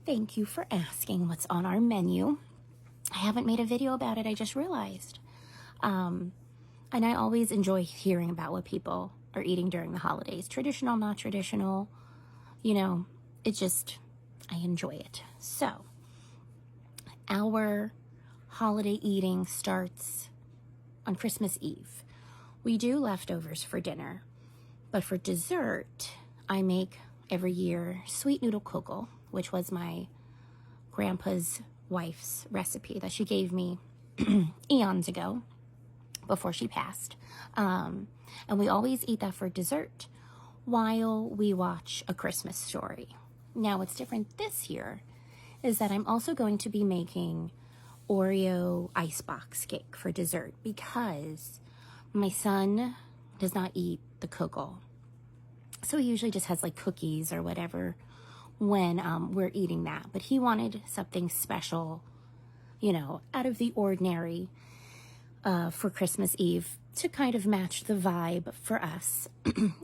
Thank you for asking what's on our menu. I haven't made a video about it, I just realized. And I always enjoy hearing about what people are eating during the holidays. Traditional, not traditional, I enjoy it. So, our holiday eating starts on Christmas Eve. We do leftovers for dinner, but for dessert, I make every year sweet noodle kugel, which was my grandpa's wife's recipe that she gave me eons ago before she passed. And we always eat that for dessert while we watch A Christmas Story. Now, what's different this year is that I'm also going to be making Oreo icebox cake for dessert because my son does not eat the kugel. So he usually just has like cookies or whatever when we're eating that. But he wanted something special, out of the ordinary for Christmas Eve to kind of match the vibe for us.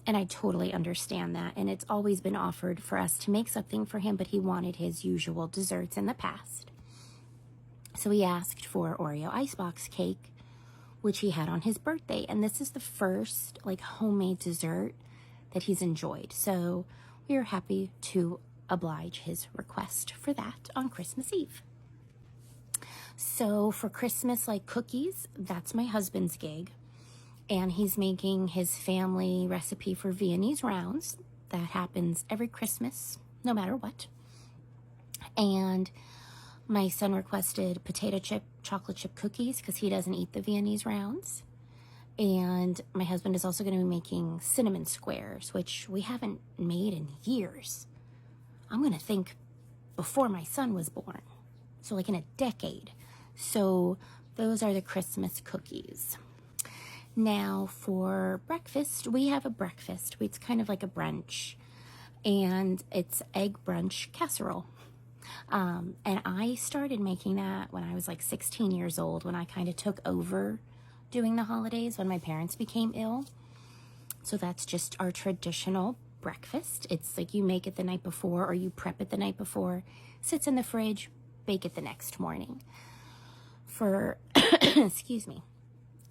And I totally understand that. And it's always been offered for us to make something for him, but he wanted his usual desserts in the past. So he asked for Oreo icebox cake, which he had on his birthday. And this is the first homemade dessert that he's enjoyed. So we are happy to oblige his request for that on Christmas Eve. So for Christmas, cookies, that's my husband's gig. And he's making his family recipe for Viennese rounds. That happens every Christmas, no matter what. And my son requested potato chip, chocolate chip cookies because he doesn't eat the Viennese rounds. And my husband is also going to be making cinnamon squares, which we haven't made in years. I'm going to think before my son was born. So in a decade. So those are the Christmas cookies. Now for breakfast, we have a breakfast. It's kind of like a brunch. And it's egg brunch casserole. And I started making that when I was 16 years old, when I kind of took over doing the holidays when my parents became ill. So that's just our traditional breakfast. It's you make it the night before or you prep it the night before, sits in the fridge, bake it the next morning. For, excuse me,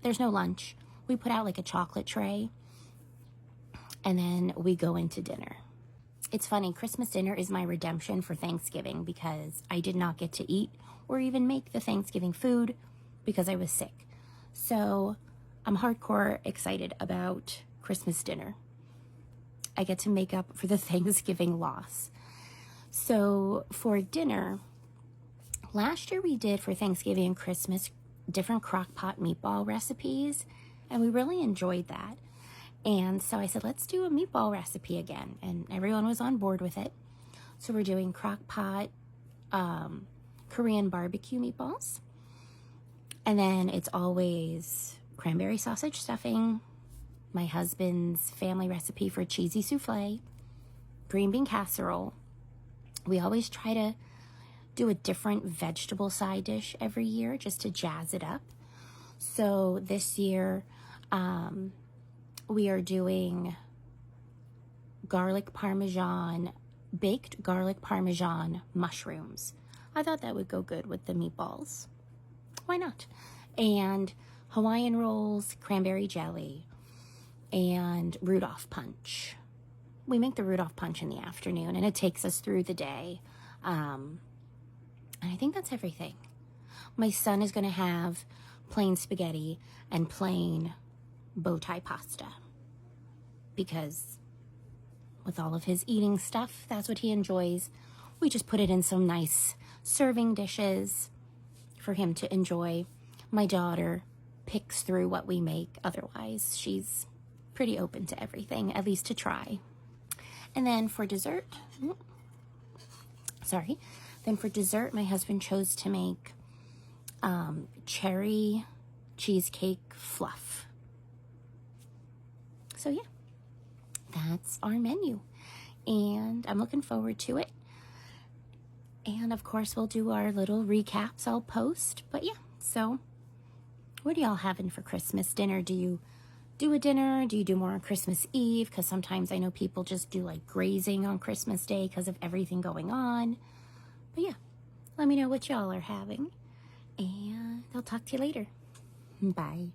there's no lunch. We put out a chocolate tray and then we go into dinner. It's funny, Christmas dinner is my redemption for Thanksgiving because I did not get to eat or even make the Thanksgiving food because I was sick. So I'm hardcore excited about Christmas dinner. I get to make up for the Thanksgiving loss. So for dinner, last year we did for Thanksgiving and Christmas different crock pot meatball recipes, and we really enjoyed that. And so I said, let's do a meatball recipe again. And everyone was on board with it. So we're doing crock pot Korean barbecue meatballs. And then it's always cranberry sausage stuffing, my husband's family recipe for cheesy souffle, green bean casserole. We always try to do a different vegetable side dish every year just to jazz it up. So this year, we are doing baked garlic parmesan mushrooms. I thought that would go good with the meatballs. Why not? And Hawaiian rolls, cranberry jelly, and Rudolph punch. We make the Rudolph punch in the afternoon, and it takes us through the day. And I think that's everything. My son is going to have plain spaghetti and plain bow tie pasta because with all of his eating stuff, that's what he enjoys. We just put it in some nice serving dishes for him to enjoy. My daughter picks through what we make. Otherwise, she's pretty open to everything, at least to try. And then for dessert, my husband chose to make cherry cheesecake fluff. So yeah, that's our menu. And I'm looking forward to it. And of course, we'll do our little recaps I'll post. But yeah, so what are y'all having for Christmas dinner? Do you do a dinner? Do you do more on Christmas Eve? Because sometimes I know people just do grazing on Christmas Day because of everything going on. But yeah, let me know what y'all are having, and I'll talk to you later. Bye.